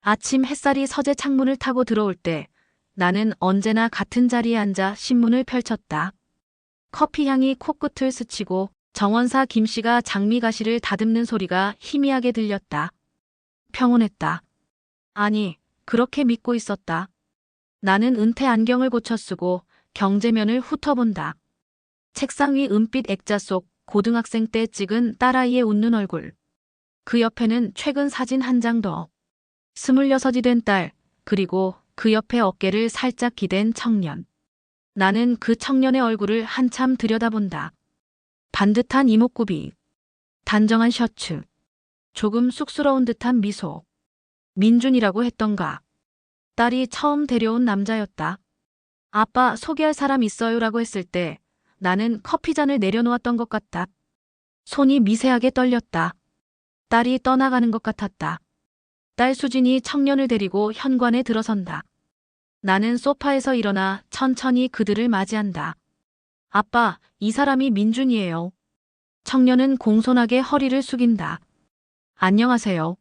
아침 햇살이 서재 창문을 타고 들어올 때 나는 언제나 같은 자리에 앉아 신문을 펼쳤다. 커피 향이 코끝을 스치고 정원사 김씨가 장미가시를 다듬는 소리가 희미하게 들렸다. 평온했다. 아니, 그렇게 믿고 있었다. 나는 은퇴 안경을 고쳐 쓰고 경제면을 훑어본다. 책상 위 은빛 액자 속 고등학생 때 찍은 딸아이의 웃는 얼굴. 그 옆에는 최근 사진 한 장 더. 26이 된 딸, 그리고 그 옆에 어깨를 살짝 기댄 청년. 나는 그 청년의 얼굴을 한참 들여다본다. 반듯한 이목구비, 단정한 셔츠, 조금 쑥스러운 듯한 미소. 민준이라고 했던가. 딸이 처음 데려온 남자였다. 아빠 소개할 사람 있어요라고 했을 때 나는 커피잔을 내려놓았던 것 같다. 손이 미세하게 떨렸다. 딸이 떠나가는 것 같았다. 딸 수진이 청년을 데리고 현관에 들어선다. 나는 소파에서 일어나 천천히 그들을 맞이한다. 아빠, 이 사람이 민준이에요. 청년은 공손하게 허리를 숙인다. 안녕하세요.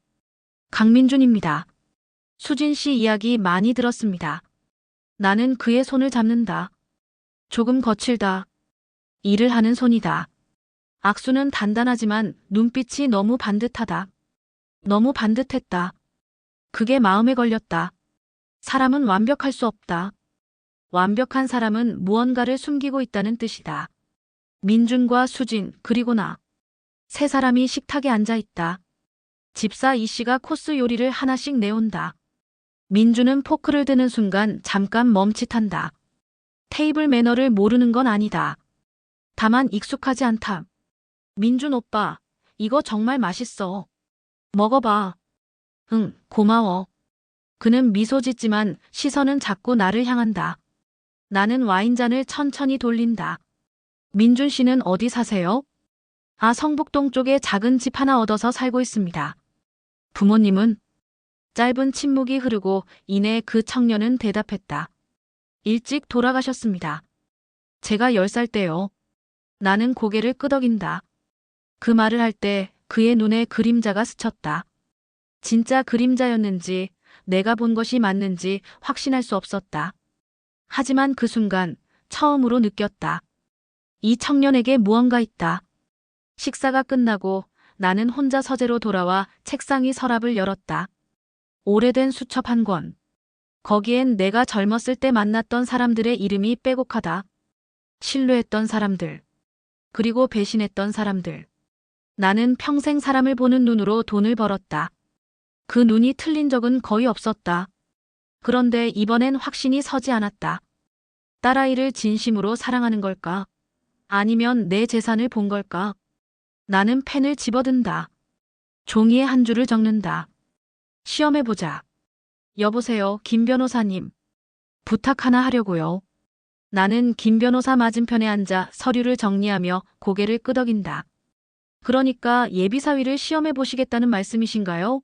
강민준입니다. 수진 씨 이야기 많이 들었습니다. 나는 그의 손을 잡는다. 조금 거칠다. 일을 하는 손이다. 악수는 단단하지만 눈빛이 너무 반듯하다. 너무 반듯했다. 그게 마음에 걸렸다. 사람은 완벽할 수 없다. 완벽한 사람은 무언가를 숨기고 있다는 뜻이다. 민준과 수진, 그리고 나. 세 사람이 식탁에 앉아 있다. 집사 이 씨가 코스 요리를 하나씩 내온다. 민준은 포크를 드는 순간 잠깐 멈칫한다. 테이블 매너를 모르는 건 아니다. 다만 익숙하지 않다. 민준 오빠, 이거 정말 맛있어. 먹어봐. 응, 고마워. 그는 미소 짓지만 시선은 자꾸 나를 향한다. 나는 와인잔을 천천히 돌린다. 민준 씨는 어디 사세요? 아, 성북동 쪽에 작은 집 하나 얻어서 살고 있습니다. 부모님은? 짧은 침묵이 흐르고 이내 그 청년은 대답했다. 일찍 돌아가셨습니다. 제가 10살 때요. 나는 고개를 끄덕인다. 그 말을 할 때 그의 눈에 그림자가 스쳤다. 진짜 그림자였는지 내가 본 것이 맞는지 확신할 수 없었다. 하지만 그 순간 처음으로 느꼈다. 이 청년에게 무언가 있다. 식사가 끝나고 나는 혼자 서재로 돌아와 책상 위 서랍을 열었다. 오래된 수첩 한 권. 거기엔 내가 젊었을 때 만났던 사람들의 이름이 빼곡하다. 신뢰했던 사람들. 그리고 배신했던 사람들. 나는 평생 사람을 보는 눈으로 돈을 벌었다. 그 눈이 틀린 적은 거의 없었다. 그런데 이번엔 확신이 서지 않았다. 딸아이를 진심으로 사랑하는 걸까? 아니면 내 재산을 본 걸까? 나는 펜을 집어든다. 종이에 한 줄을 적는다. 시험해보자. 여보세요, 김 변호사님. 부탁 하나 하려고요. 나는 김 변호사 맞은편에 앉아 서류를 정리하며 고개를 끄덕인다. 그러니까 예비사위를 시험해보시겠다는 말씀이신가요?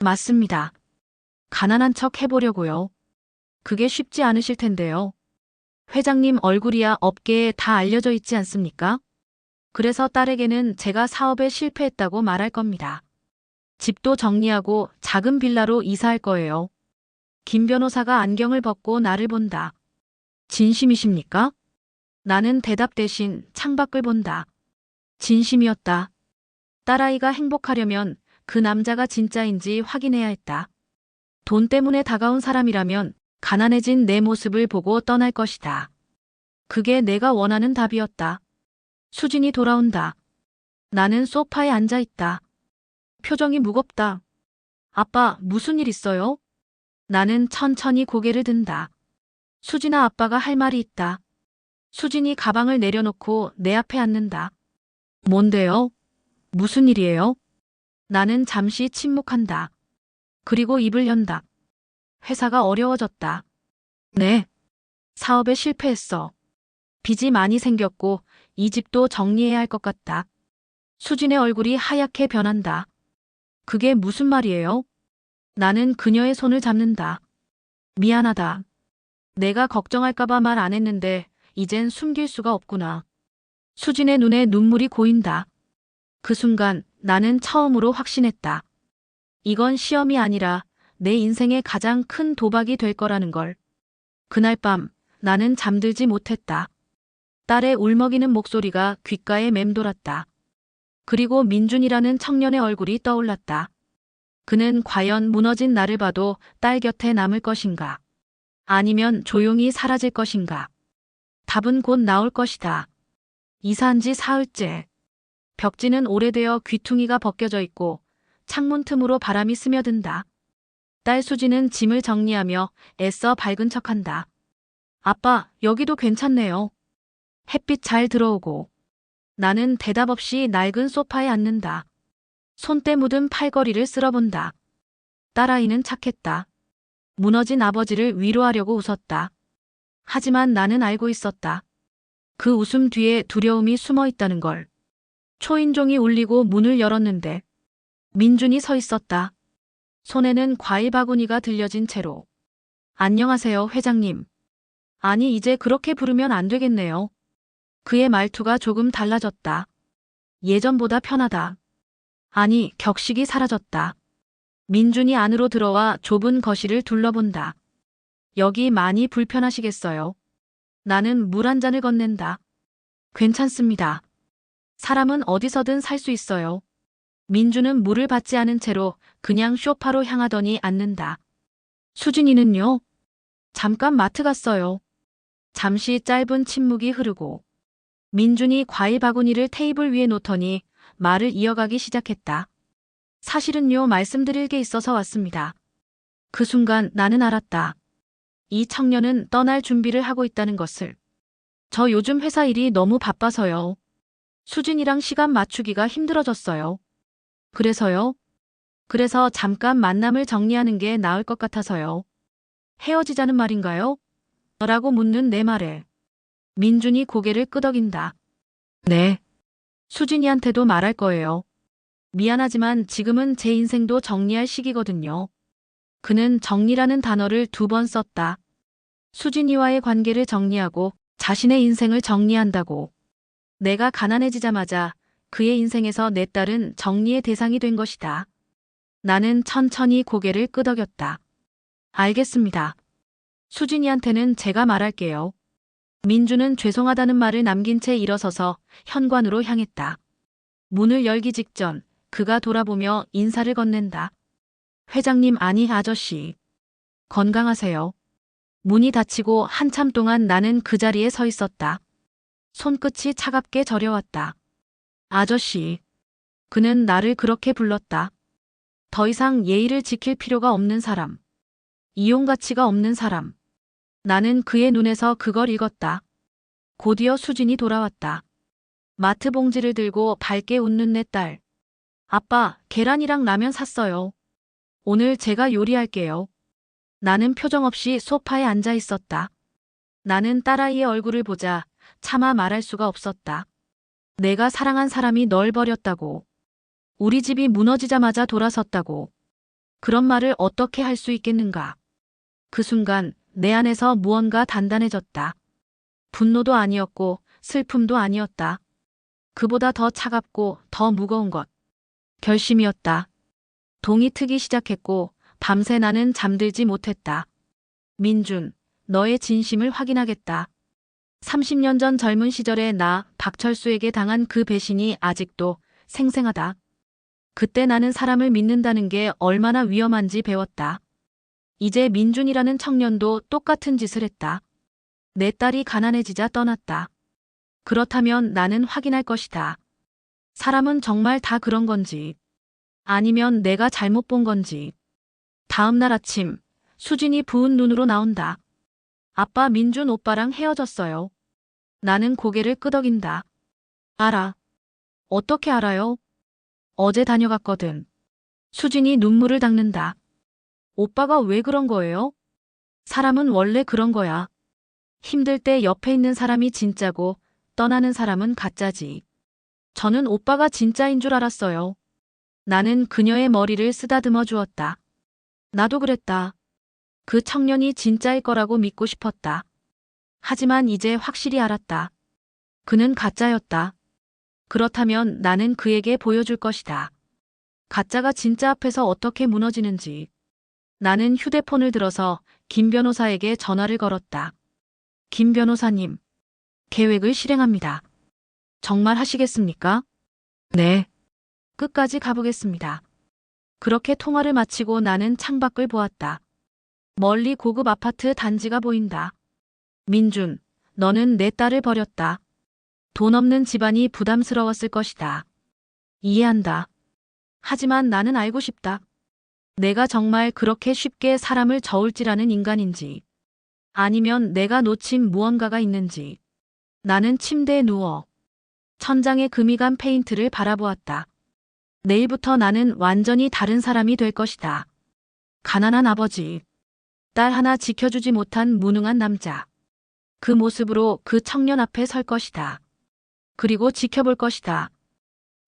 맞습니다. 가난한 척 해보려고요. 그게 쉽지 않으실 텐데요. 회장님 얼굴이야 업계에 다 알려져 있지 않습니까? 그래서 딸에게는 제가 사업에 실패했다고 말할 겁니다. 집도 정리하고 작은 빌라로 이사할 거예요. 김 변호사가 안경을 벗고 나를 본다. 진심이십니까? 나는 대답 대신 창밖을 본다. 진심이었다. 딸아이가 행복하려면 그 남자가 진짜인지 확인해야 했다. 돈 때문에 다가온 사람이라면 가난해진 내 모습을 보고 떠날 것이다. 그게 내가 원하는 답이었다. 수진이 돌아온다. 나는 소파에 앉아 있다. 표정이 무겁다. 아빠, 무슨 일 있어요? 나는 천천히 고개를 든다. 수진아, 아빠가 할 말이 있다. 수진이 가방을 내려놓고 내 앞에 앉는다. 뭔데요? 무슨 일이에요? 나는 잠시 침묵한다. 그리고 입을 연다. 회사가 어려워졌다. 네. 사업에 실패했어. 빚이 많이 생겼고 이 집도 정리해야 할 것 같다. 수진의 얼굴이 하얗게 변한다. 그게 무슨 말이에요? 나는 그녀의 손을 잡는다. 미안하다. 내가 걱정할까봐 말 안 했는데 이젠 숨길 수가 없구나. 수진의 눈에 눈물이 고인다. 그 순간 나는 처음으로 확신했다. 이건 시험이 아니라 내 인생의 가장 큰 도박이 될 거라는 걸. 그날 밤 나는 잠들지 못했다. 딸의 울먹이는 목소리가 귓가에 맴돌았다. 그리고 민준이라는 청년의 얼굴이 떠올랐다. 그는 과연 무너진 나를 봐도 딸 곁에 남을 것인가? 아니면 조용히 사라질 것인가? 답은 곧 나올 것이다. 이사한 지 사흘째. 벽지는 오래되어 귀퉁이가 벗겨져 있고 창문 틈으로 바람이 스며든다. 딸 수지는 짐을 정리하며 애써 밝은 척한다. 아빠, 여기도 괜찮네요. 햇빛 잘 들어오고. 나는 대답 없이 낡은 소파에 앉는다. 손때 묻은 팔걸이를 쓸어본다. 딸아이는 착했다. 무너진 아버지를 위로하려고 웃었다. 하지만 나는 알고 있었다. 그 웃음 뒤에 두려움이 숨어 있다는 걸. 초인종이 울리고 문을 열었는데 민준이 서 있었다. 손에는 과일 바구니가 들려진 채로. 안녕하세요, 회장님. 아니, 이제 그렇게 부르면 안 되겠네요. 그의 말투가 조금 달라졌다. 예전보다 편하다. 아니, 격식이 사라졌다. 민준이 안으로 들어와 좁은 거실을 둘러본다. 여기 많이 불편하시겠어요? 나는 물 한 잔을 건넨다. 괜찮습니다. 사람은 어디서든 살 수 있어요. 민준은 물을 받지 않은 채로 그냥 소파로 향하더니 앉는다. 수진이는요? 잠깐 마트 갔어요. 잠시 짧은 침묵이 흐르고 민준이 과일 바구니를 테이블 위에 놓더니 말을 이어가기 시작했다. 사실은요, 말씀드릴 게 있어서 왔습니다. 그 순간 나는 알았다. 이 청년은 떠날 준비를 하고 있다는 것을. 저 요즘 회사 일이 너무 바빠서요. 수진이랑 시간 맞추기가 힘들어졌어요. 그래서요? 그래서 잠깐 만남을 정리하는 게 나을 것 같아서요. 헤어지자는 말인가요? 라고 묻는 내 말에 민준이 고개를 끄덕인다. 네. 수진이한테도 말할 거예요. 미안하지만 지금은 제 인생도 정리할 시기거든요. 그는 정리라는 단어를 2번 썼다. 수진이와의 관계를 정리하고 자신의 인생을 정리한다고. 내가 가난해지자마자 그의 인생에서 내 딸은 정리의 대상이 된 것이다. 나는 천천히 고개를 끄덕였다. 알겠습니다. 수진이한테는 제가 말할게요. 민주는 죄송하다는 말을 남긴 채 일어서서 현관으로 향했다. 문을 열기 직전 그가 돌아보며 인사를 건넨다. 회장님, 아니 아저씨. 건강하세요. 문이 닫히고 한참 동안 나는 그 자리에 서 있었다. 손끝이 차갑게 저려왔다. 아저씨. 그는 나를 그렇게 불렀다. 더 이상 예의를 지킬 필요가 없는 사람. 이용 가치가 없는 사람. 나는 그의 눈에서 그걸 읽었다. 곧이어 수진이 돌아왔다. 마트 봉지를 들고 밝게 웃는 내 딸. 아빠, 계란이랑 라면 샀어요. 오늘 제가 요리할게요. 나는 표정 없이 소파에 앉아 있었다. 나는 딸아이의 얼굴을 보자 차마 말할 수가 없었다. 내가 사랑한 사람이 널 버렸다고. 우리 집이 무너지자마자 돌아섰다고. 그런 말을 어떻게 할 수 있겠는가. 그 순간 내 안에서 무언가 단단해졌다. 분노도 아니었고 슬픔도 아니었다. 그보다 더 차갑고 더 무거운 것. 결심이었다. 동이 트기 시작했고 밤새 나는 잠들지 못했다. 민준, 너의 진심을 확인하겠다. 30년 전 젊은 시절에 나 박철수에게 당한 그 배신이 아직도 생생하다. 그때 나는 사람을 믿는다는 게 얼마나 위험한지 배웠다. 이제 민준이라는 청년도 똑같은 짓을 했다. 내 딸이 가난해지자 떠났다. 그렇다면 나는 확인할 것이다. 사람은 정말 다 그런 건지, 아니면 내가 잘못 본 건지. 다음 날 아침, 수진이 부은 눈으로 나온다. 아빠, 민준 오빠랑 헤어졌어요. 나는 고개를 끄덕인다. 알아. 어떻게 알아요? 어제 다녀갔거든. 수진이 눈물을 닦는다. 오빠가 왜 그런 거예요? 사람은 원래 그런 거야. 힘들 때 옆에 있는 사람이 진짜고 떠나는 사람은 가짜지. 저는 오빠가 진짜인 줄 알았어요. 나는 그녀의 머리를 쓰다듬어 주었다. 나도 그랬다. 그 청년이 진짜일 거라고 믿고 싶었다. 하지만 이제 확실히 알았다. 그는 가짜였다. 그렇다면 나는 그에게 보여줄 것이다. 가짜가 진짜 앞에서 어떻게 무너지는지. 나는 휴대폰을 들어서 김 변호사에게 전화를 걸었다. 김 변호사님, 계획을 실행합니다. 정말 하시겠습니까? 네. 끝까지 가보겠습니다. 그렇게 통화를 마치고 나는 창밖을 보았다. 멀리 고급 아파트 단지가 보인다. 민준, 너는 내 딸을 버렸다. 돈 없는 집안이 부담스러웠을 것이다. 이해한다. 하지만 나는 알고 싶다. 내가 정말 그렇게 쉽게 사람을 저울질하는 인간인지, 아니면 내가 놓친 무언가가 있는지. 나는 침대에 누워 천장에 금이 간 페인트를 바라보았다. 내일부터 나는 완전히 다른 사람이 될 것이다. 가난한 아버지, 딸 하나 지켜주지 못한 무능한 남자. 그 모습으로 그 청년 앞에 설 것이다. 그리고 지켜볼 것이다.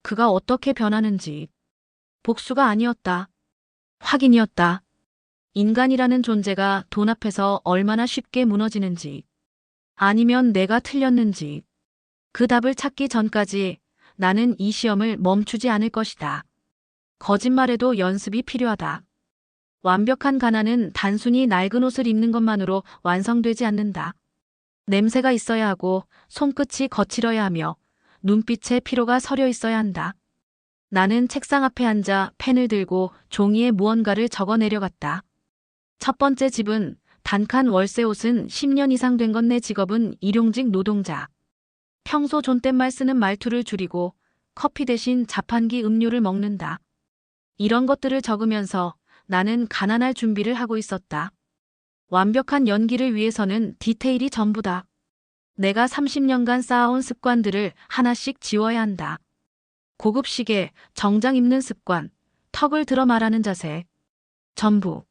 그가 어떻게 변하는지. 복수가 아니었다. 확인이었다. 인간이라는 존재가 돈 앞에서 얼마나 쉽게 무너지는지, 아니면 내가 틀렸는지. 그 답을 찾기 전까지 나는 이 시험을 멈추지 않을 것이다. 거짓말에도 연습이 필요하다. 완벽한 가난은 단순히 낡은 옷을 입는 것만으로 완성되지 않는다. 냄새가 있어야 하고 손끝이 거칠어야 하며 눈빛에 피로가 서려 있어야 한다. 나는 책상 앞에 앉아 펜을 들고 종이에 무언가를 적어 내려갔다. 첫 번째 집은 단칸 월세, 옷은 10년 이상 된 건, 내 직업은 일용직 노동자. 평소 존댓말 쓰는 말투를 줄이고 커피 대신 자판기 음료를 먹는다. 이런 것들을 적으면서 나는 가난할 준비를 하고 있었다. 완벽한 연기를 위해서는 디테일이 전부다. 내가 30년간 쌓아온 습관들을 하나씩 지워야 한다. 고급 시계, 정장 입는 습관, 턱을 들어 말하는 자세. 전부.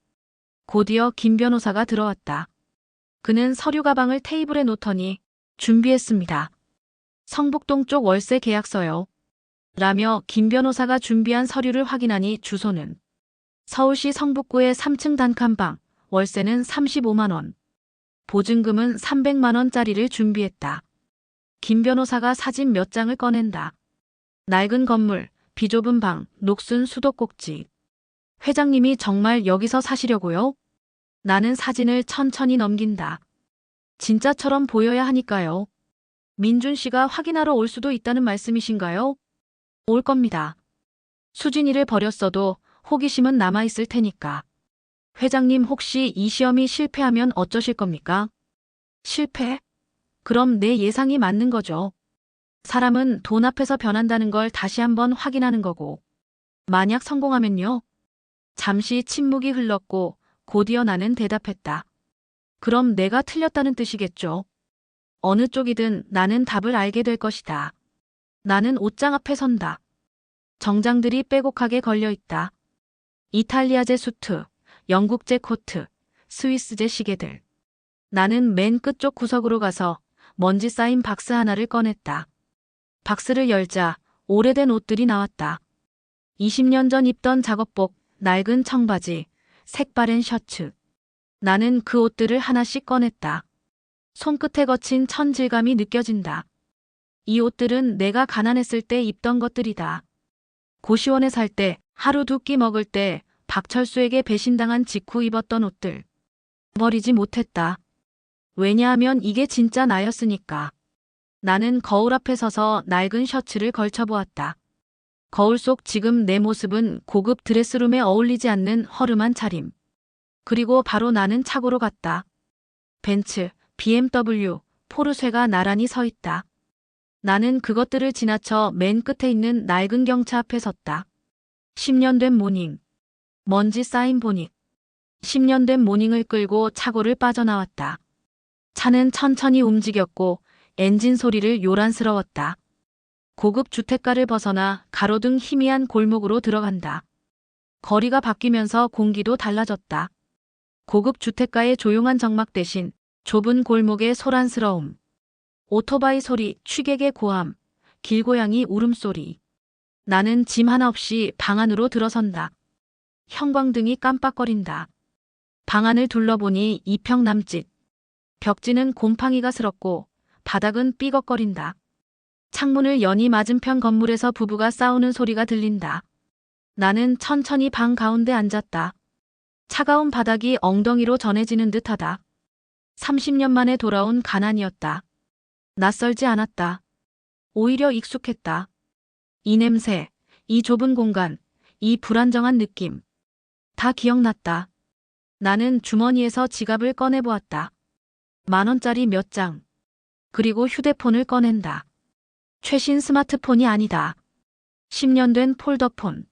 곧이어 김 변호사가 들어왔다. 그는 서류 가방을 테이블에 놓더니 준비했습니다. 성북동 쪽 월세 계약서요. 라며 김 변호사가 준비한 서류를 확인하니 주소는 서울시 성북구의 3층 단칸방, 월세는 35만 원. 보증금은 300만 원짜리를 준비했다. 김 변호사가 사진 몇 장을 꺼낸다. 낡은 건물, 비좁은 방, 녹슨 수도꼭지. 회장님이 정말 여기서 사시려고요? 나는 사진을 천천히 넘긴다. 진짜처럼 보여야 하니까요. 민준 씨가 확인하러 올 수도 있다는 말씀이신가요? 올 겁니다. 수진이를 버렸어도 호기심은 남아있을 테니까. 회장님, 혹시 이 시험이 실패하면 어쩌실 겁니까? 실패? 그럼 내 예상이 맞는 거죠. 사람은 돈 앞에서 변한다는 걸 다시 한번 확인하는 거고. 만약 성공하면요? 잠시 침묵이 흘렀고 곧이어 나는 대답했다. 그럼 내가 틀렸다는 뜻이겠죠. 어느 쪽이든 나는 답을 알게 될 것이다. 나는 옷장 앞에 선다. 정장들이 빼곡하게 걸려 있다. 이탈리아제 수트, 영국제 코트, 스위스제 시계들. 나는 맨 끝쪽 구석으로 가서 먼지 쌓인 박스 하나를 꺼냈다. 박스를 열자 오래된 옷들이 나왔다. 20년 전 입던 작업복, 낡은 청바지, 색바랜 셔츠. 나는 그 옷들을 하나씩 꺼냈다. 손끝에 거친 천질감이 느껴진다. 이 옷들은 내가 가난했을 때 입던 것들이다. 고시원에 살 때, 하루 두 끼 먹을 때 박철수에게 배신당한 직후 입었던 옷들. 버리지 못했다. 왜냐하면 이게 진짜 나였으니까. 나는 거울 앞에 서서 낡은 셔츠를 걸쳐보았다. 거울 속 지금 내 모습은 고급 드레스룸에 어울리지 않는 허름한 차림. 그리고 바로 나는 차고로 갔다. 벤츠, BMW, 포르쉐가 나란히 서 있다. 나는 그것들을 지나쳐 맨 끝에 있는 낡은 경차 앞에 섰다. 10년 된 모닝. 먼지 쌓인 보닛. 10년 된 모닝을 끌고 차고를 빠져나왔다. 차는 천천히 움직였고 엔진 소리를 요란스러웠다. 고급 주택가를 벗어나 가로등 희미한 골목으로 들어간다. 거리가 바뀌면서 공기도 달라졌다. 고급 주택가의 조용한 정막 대신 좁은 골목의 소란스러움. 오토바이 소리, 취객의 고함, 길고양이 울음소리. 나는 짐 하나 없이 방 안으로 들어선다. 형광등이 깜빡거린다. 방 안을 둘러보니 이평 남짓. 벽지는 곰팡이가 스럽고 바닥은 삐걱거린다. 창문을 여니 맞은편 건물에서 부부가 싸우는 소리가 들린다. 나는 천천히 방 가운데 앉았다. 차가운 바닥이 엉덩이로 전해지는 듯하다. 30년 만에 돌아온 가난이었다. 낯설지 않았다. 오히려 익숙했다. 이 냄새, 이 좁은 공간, 이 불안정한 느낌. 다 기억났다. 나는 주머니에서 지갑을 꺼내보았다. 10,000원짜리 몇 장. 그리고 휴대폰을 꺼낸다. 최신 스마트폰이 아니다. 10년 된 폴더폰.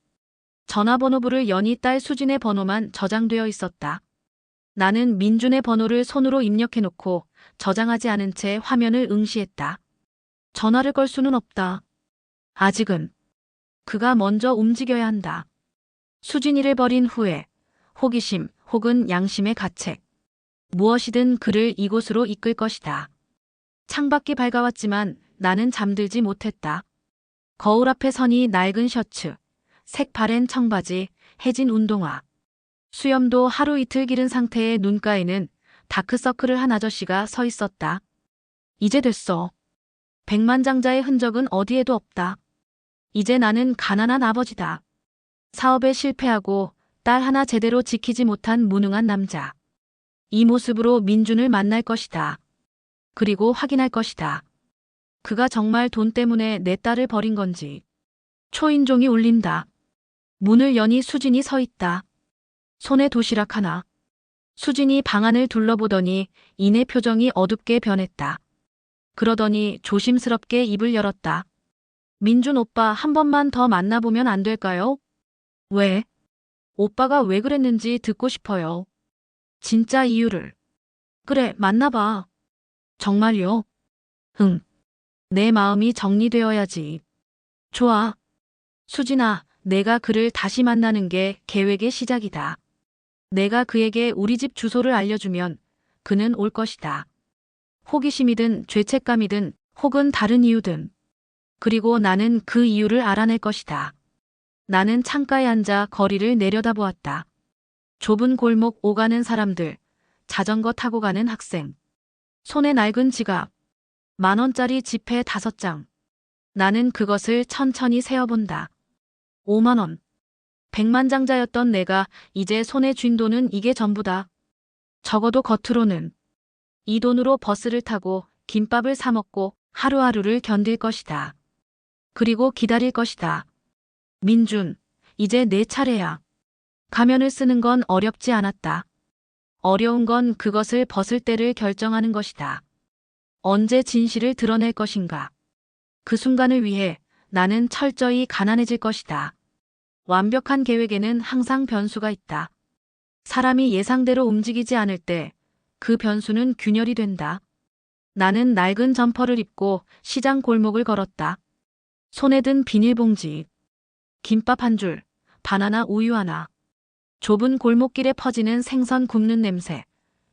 전화번호부를 연이 딸 수진의 번호만 저장되어 있었다. 나는 민준의 번호를 손으로 입력해놓고 저장하지 않은 채 화면을 응시했다. 전화를 걸 수는 없다. 아직은. 그가 먼저 움직여야 한다. 수진이를 버린 후에 호기심 혹은 양심의 가책. 무엇이든 그를 이곳으로 이끌 것이다. 창밖이 밝아왔지만 나는 잠들지 못했다. 거울 앞에 서니 낡은 셔츠, 색 바랜 청바지, 해진 운동화. 수염도 하루 이틀 기른 상태의 눈가에는 다크서클을 한 아저씨가 서 있었다. 이제 됐어. 백만장자의 흔적은 어디에도 없다. 이제 나는 가난한 아버지다. 사업에 실패하고 딸 하나 제대로 지키지 못한 무능한 남자. 이 모습으로 민준을 만날 것이다. 그리고 확인할 것이다. 그가 정말 돈 때문에 내 딸을 버린 건지. 초인종이 울린다. 문을 여니 수진이 서 있다. 손에 도시락 하나. 수진이 방 안을 둘러보더니 이내 표정이 어둡게 변했다. 그러더니 조심스럽게 입을 열었다. 민준 오빠 한 번만 더 만나보면 안 될까요? 왜? 오빠가 왜 그랬는지 듣고 싶어요. 진짜 이유를. 그래, 만나봐. 정말요? 응. 내 마음이 정리되어야지. 좋아. 수진아, 내가 그를 다시 만나는 게 계획의 시작이다. 내가 그에게 우리 집 주소를 알려주면 그는 올 것이다. 호기심이든 죄책감이든 혹은 다른 이유든. 그리고 나는 그 이유를 알아낼 것이다. 나는 창가에 앉아 거리를 내려다보았다. 좁은 골목 오가는 사람들, 자전거 타고 가는 학생. 손에 낡은 지갑, 10,000원짜리 지폐 5장. 나는 그것을 천천히 세어본다. 50,000원. 백만장자였던 내가 이제 손에 쥔 돈은 이게 전부다. 적어도 겉으로는. 이 돈으로 버스를 타고 김밥을 사 먹고 하루하루를 견딜 것이다. 그리고 기다릴 것이다. 민준, 이제 내 차례야. 가면을 쓰는 건 어렵지 않았다. 어려운 건 그것을 벗을 때를 결정하는 것이다. 언제 진실을 드러낼 것인가. 그 순간을 위해 나는 철저히 가난해질 것이다. 완벽한 계획에는 항상 변수가 있다. 사람이 예상대로 움직이지 않을 때 그 변수는 균열이 된다. 나는 낡은 점퍼를 입고 시장 골목을 걸었다. 손에 든 비닐봉지, 김밥 한 줄, 바나나 우유 하나. 좁은 골목길에 퍼지는 생선 굽는 냄새,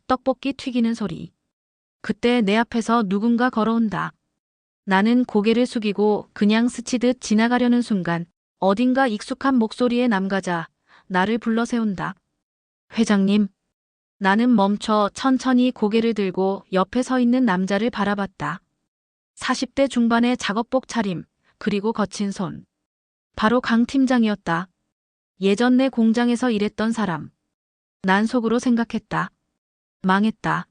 떡볶이 튀기는 소리. 그때 내 앞에서 누군가 걸어온다. 나는 고개를 숙이고 그냥 스치듯 지나가려는 순간 어딘가 익숙한 목소리의 남가자 나를 불러 세운다. 회장님. 나는 멈춰 천천히 고개를 들고 옆에 서 있는 남자를 바라봤다. 40대 중반의 작업복 차림, 그리고 거친 손. 바로 강 팀장이었다. 예전 내 공장에서 일했던 사람. 난 속으로 생각했다. 망했다.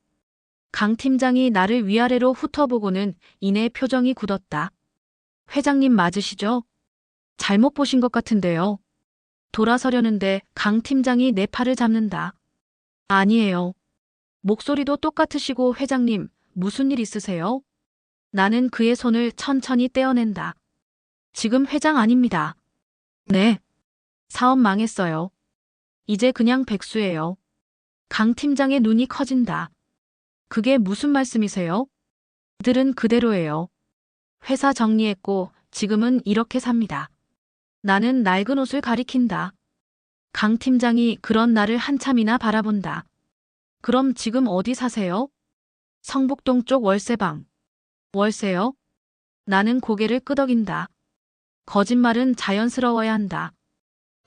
강 팀장이 나를 위아래로 훑어보고는 이내 표정이 굳었다. 회장님 맞으시죠? 잘못 보신 것 같은데요. 돌아서려는데 강 팀장이 내 팔을 잡는다. 아니에요. 목소리도 똑같으시고 회장님, 무슨 일 있으세요? 나는 그의 손을 천천히 떼어낸다. 지금 회장 아닙니다. 네. 사업 망했어요. 이제 그냥 백수예요. 강 팀장의 눈이 커진다. 그게 무슨 말씀이세요? 그들은 그대로예요. 회사 정리했고 지금은 이렇게 삽니다. 나는 낡은 옷을 가리킨다. 강 팀장이 그런 나를 한참이나 바라본다. 그럼 지금 어디 사세요? 성북동 쪽 월세방. 월세요? 나는 고개를 끄덕인다. 거짓말은 자연스러워야 한다.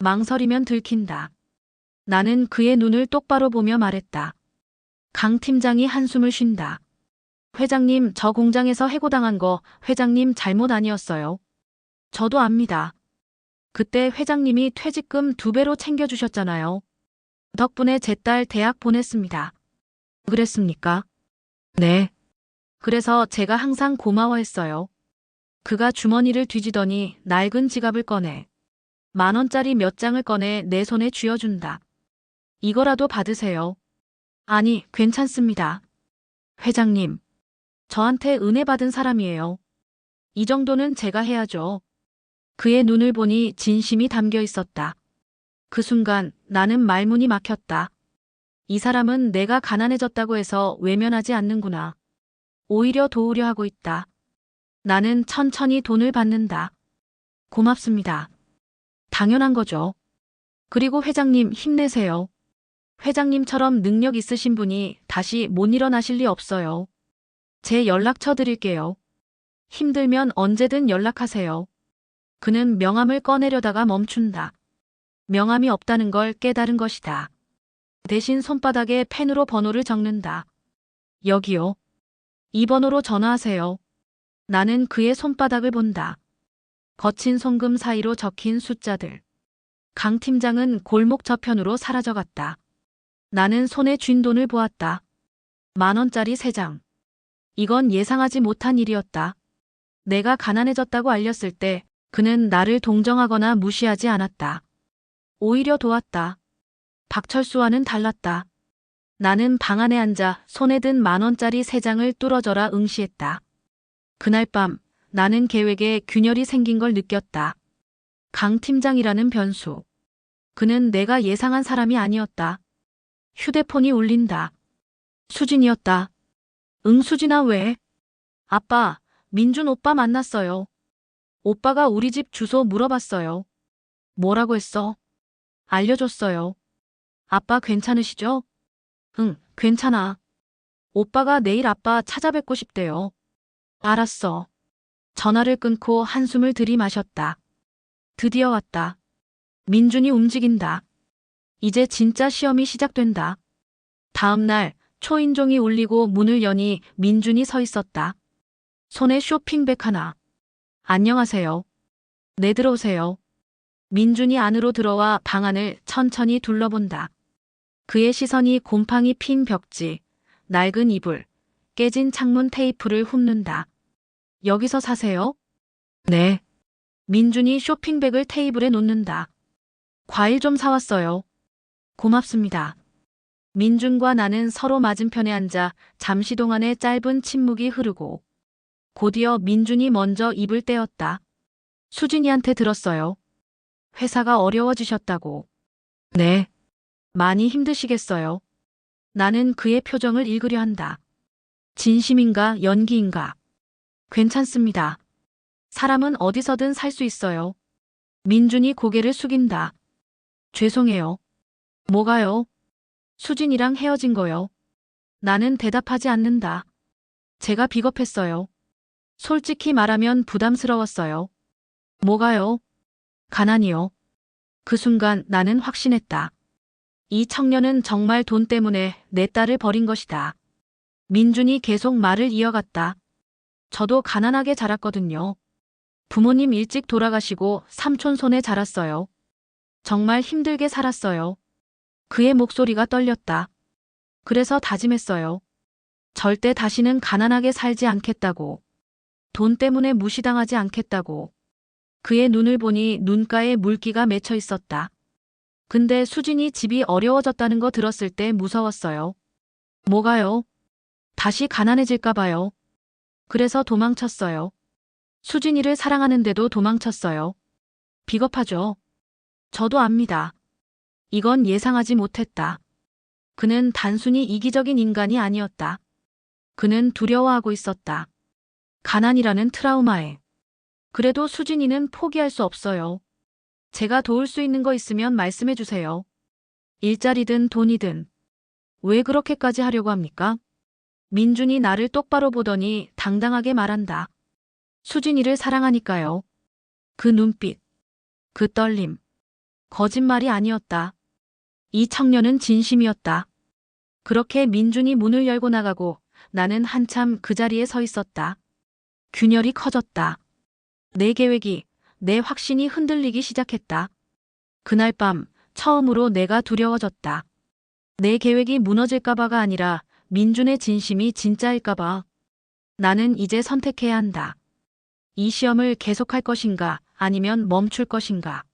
망설이면 들킨다. 나는 그의 눈을 똑바로 보며 말했다. 강 팀장이 한숨을 쉰다. 회장님, 저 공장에서 해고당한 거 회장님 잘못 아니었어요. 저도 압니다. 그때 회장님이 퇴직금 2배로 챙겨주셨잖아요. 덕분에 제 딸 대학 보냈습니다. 그랬습니까? 네. 그래서 제가 항상 고마워했어요. 그가 주머니를 뒤지더니 낡은 지갑을 꺼내 10,000원짜리 몇 장을 꺼내 내 손에 쥐어준다. 이거라도 받으세요. 아니, 괜찮습니다. 회장님, 저한테 은혜 받은 사람이에요. 이 정도는 제가 해야죠. 그의 눈을 보니 진심이 담겨 있었다. 그 순간 나는 말문이 막혔다. 이 사람은 내가 가난해졌다고 해서 외면하지 않는구나. 오히려 도우려 하고 있다. 나는 천천히 돈을 받는다. 고맙습니다. 당연한 거죠. 그리고 회장님 힘내세요. 회장님처럼 능력 있으신 분이 다시 못 일어나실 리 없어요. 제 연락처 드릴게요. 힘들면 언제든 연락하세요. 그는 명함을 꺼내려다가 멈춘다. 명함이 없다는 걸 깨달은 것이다. 대신 손바닥에 펜으로 번호를 적는다. 여기요. 이 번호로 전화하세요. 나는 그의 손바닥을 본다. 거친 송금 사이로 적힌 숫자들. 강 팀장은 골목 저편으로 사라져갔다. 나는 손에 쥔 돈을 보았다. 10,000원짜리 3장. 이건 예상하지 못한 일이었다. 내가 가난해졌다고 알렸을 때 그는 나를 동정하거나 무시하지 않았다. 오히려 도왔다. 박철수와는 달랐다. 나는 방 안에 앉아 손에 든 10,000원짜리 3장을 뚫어져라 응시했다. 그날 밤 나는 계획에 균열이 생긴 걸 느꼈다. 강 팀장이라는 변수. 그는 내가 예상한 사람이 아니었다. 휴대폰이 울린다. 수진이었다. 응, 수진아, 왜? 아빠, 민준 오빠 만났어요. 오빠가 우리 집 주소 물어봤어요. 뭐라고 했어? 알려줬어요. 아빠 괜찮으시죠? 응, 괜찮아. 오빠가 내일 아빠 찾아뵙고 싶대요. 알았어. 전화를 끊고 한숨을 들이마셨다. 드디어 왔다. 민준이 움직인다. 이제 진짜 시험이 시작된다. 다음 날 초인종이 울리고 문을 여니 민준이 서 있었다. 손에 쇼핑백 하나. 안녕하세요. 네, 들어오세요. 민준이 안으로 들어와 방 안을 천천히 둘러본다. 그의 시선이 곰팡이 핀 벽지, 낡은 이불, 깨진 창문 테이프를 훑는다. 여기서 사세요? 네. 민준이 쇼핑백을 테이블에 놓는다. 과일 좀 사왔어요. 고맙습니다. 민준과 나는 서로 맞은편에 앉아 잠시 동안의 짧은 침묵이 흐르고 곧이어 민준이 먼저 입을 떼었다. 수진이한테 들었어요. 회사가 어려워지셨다고. 네. 많이 힘드시겠어요. 나는 그의 표정을 읽으려 한다. 진심인가 연기인가. 괜찮습니다. 사람은 어디서든 살 수 있어요. 민준이 고개를 숙인다. 죄송해요. 뭐가요? 수진이랑 헤어진 거요. 나는 대답하지 않는다. 제가 비겁했어요. 솔직히 말하면 부담스러웠어요. 뭐가요? 가난이요. 그 순간 나는 확신했다. 이 청년은 정말 돈 때문에 내 딸을 버린 것이다. 민준이 계속 말을 이어갔다. 저도 가난하게 자랐거든요. 부모님 일찍 돌아가시고 삼촌 손에 자랐어요. 정말 힘들게 살았어요. 그의 목소리가 떨렸다. 그래서 다짐했어요. 절대 다시는 가난하게 살지 않겠다고. 돈 때문에 무시당하지 않겠다고. 그의 눈을 보니 눈가에 물기가 맺혀 있었다. 근데 수진이 집이 어려워졌다는 거 들었을 때 무서웠어요. 뭐가요? 다시 가난해질까 봐요. 그래서 도망쳤어요. 수진이를 사랑하는데도 도망쳤어요. 비겁하죠. 저도 압니다. 이건 예상하지 못했다. 그는 단순히 이기적인 인간이 아니었다. 그는 두려워하고 있었다. 가난이라는 트라우마에. 그래도 수진이는 포기할 수 없어요. 제가 도울 수 있는 거 있으면 말씀해 주세요. 일자리든 돈이든. 왜 그렇게까지 하려고 합니까? 민준이 나를 똑바로 보더니 당당하게 말한다. 수진이를 사랑하니까요. 그 눈빛, 그 떨림. 거짓말이 아니었다. 이 청년은 진심이었다. 그렇게 민준이 문을 열고 나가고 나는 한참 그 자리에 서 있었다. 균열이 커졌다. 내 계획이, 내 확신이 흔들리기 시작했다. 그날 밤 처음으로 내가 두려워졌다. 내 계획이 무너질까봐가 아니라 민준의 진심이 진짜일까봐. 나는 이제 선택해야 한다. 이 시험을 계속할 것인가 아니면 멈출 것인가.